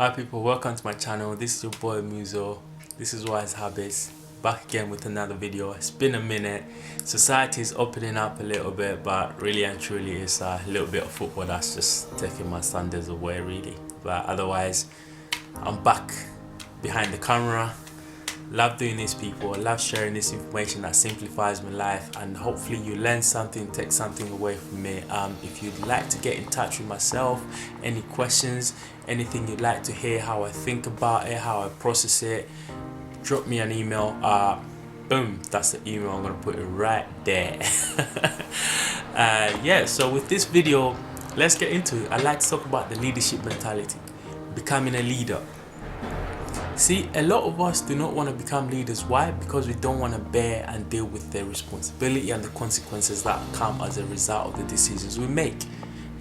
Hi people, welcome to my channel. This is your boy Muzo. This is Wise Habits, back again with another video. It's been a minute. Society is opening up a little bit, but really and truly it's a little bit of football that's just taking my Sundays away really. But otherwise, I'm back behind the camera. Love doing this, people. I love sharing this information that simplifies my life, and hopefully you learn something, take something away from me. If you'd like to get in touch with myself, any questions, anything you'd like to hear, how I think about it, how I process it, drop me an email. Boom, that's the email. I'm gonna put it right there. Yeah, so with this video, let's get into it. I like to talk about the leadership mentality, becoming a leader. See, a lot of us do not want to become leaders. Why? Because we don't want to bear and deal with the responsibility and the consequences that come as a result of the decisions we make.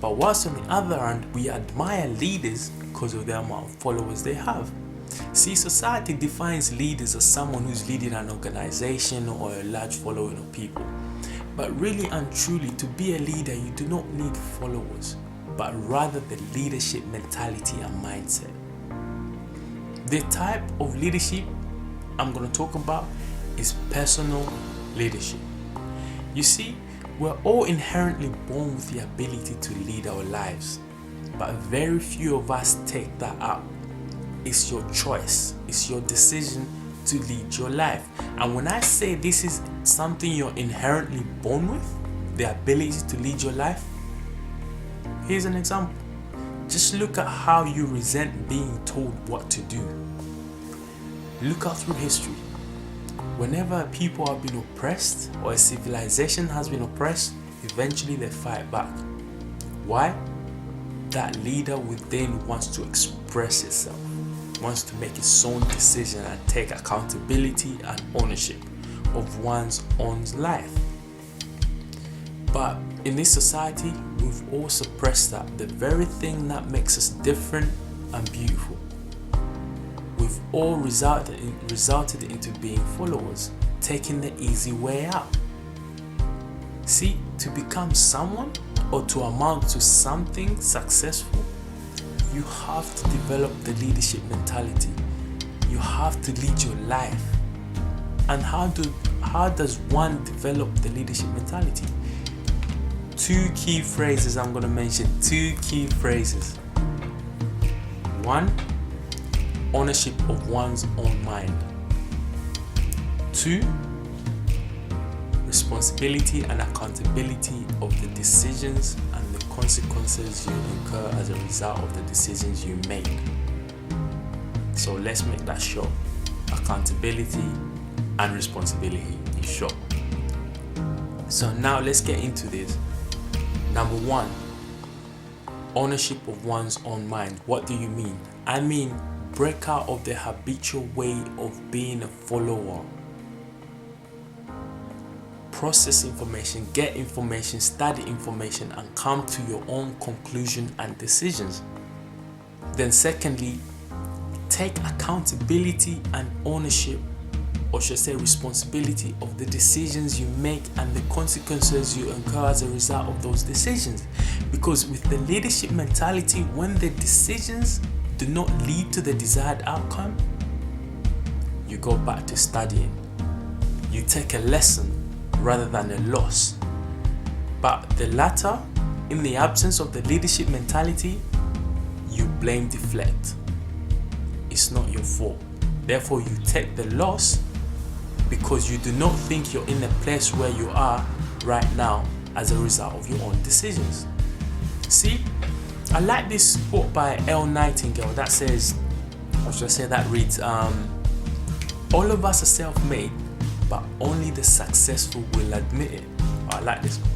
But whilst on the other hand, we admire leaders because of the amount of followers they have. See, society defines leaders as someone who's leading an organization or a large following of people. But really and truly, to be a leader, you do not need followers, but rather the leadership mentality and mindset. The type of leadership I'm going to talk about is personal leadership. You see, we're all inherently born with the ability to lead our lives, but very few of us take that up. It's your choice, it's your decision to lead your life. And when I say this is something you're inherently born with, the ability to lead your life, here's an example. Just look at how you resent being told what to do. Look out through history. Whenever people have been oppressed or a civilization has been oppressed, eventually they fight back. Why? That leader within wants to express itself, wants to make its own decision and take accountability and ownership of one's own life. But in this society, we've all suppressed that, the very thing that makes us different and beautiful. We've all resulted into being followers, taking the easy way out. See, to become someone or to amount to something successful, you have to develop the leadership mentality. You have to lead your life. And how does one develop the leadership mentality? Two key phrases I'm going to mention. Two key phrases. One, ownership of one's own mind. Two, responsibility and accountability of the decisions and the consequences you incur as a result of the decisions you make. So let's make that short. Accountability and responsibility is short. So now let's get into this. Number one, ownership of one's own mind. What do you mean? I mean, break out of the habitual way of being a follower. Process information, get information, study information, and come to your own conclusion and decisions. Then secondly, take accountability and ownership, or should I say responsibility, of the decisions you make and the consequences you incur as a result of those decisions. Because with the leadership mentality, when the decisions do not lead to the desired outcome, you go back to studying. You take a lesson rather than a loss. But the latter, in the absence of the leadership mentality, you blame, deflect. It's not your fault. Therefore, you take the loss because you do not think you're in the place where you are right now as a result of your own decisions. See, I like this quote by L. Nightingale that says, or should I say that reads, all of us are self-made, but only the successful will admit it. I like this quote.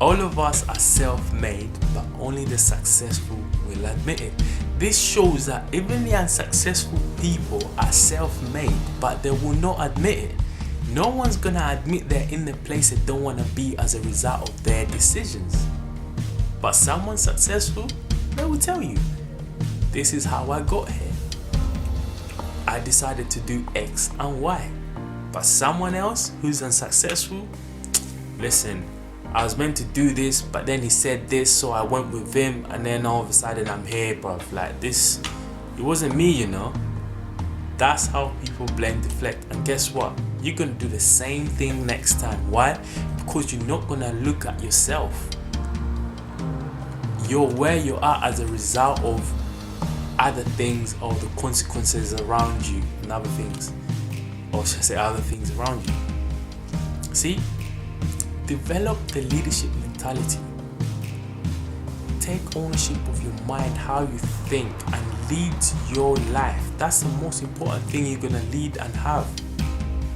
All of us are self-made, but only the successful will admit it. This shows that even the unsuccessful people are self-made, but they will not admit it. No one's gonna admit they're in the place they don't want to be as a result of their decisions. But someone successful, they will tell you, this is how I got here. I decided to do X and Y. But someone else who's unsuccessful, listen, I was meant to do this, but then he said this, so I went with him, and then all of a sudden I'm here, bruv. Like, this It wasn't me, you know. That's how people blame, deflect. And guess what? You're gonna do the same thing next time. Why? Because you're not gonna look at yourself. You're where you are as a result of other things or the consequences around you and other things. Or should I say other things around you? See? Develop the leadership mentality. Take ownership of your mind, how you think, and lead your life. That's the most important thing you're gonna lead and have.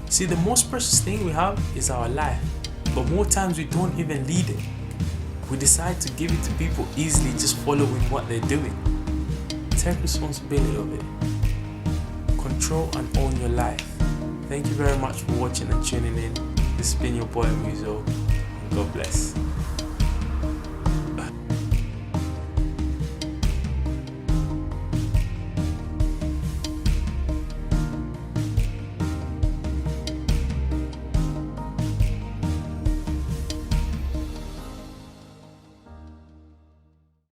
See, the most precious thing we have is our life, but more times we don't even lead it. We decide to give it to people easily, just following what they're doing. Take responsibility of it. Control and own your life. Thank you very much for watching and tuning in. This has been your boy Muzo. God bless.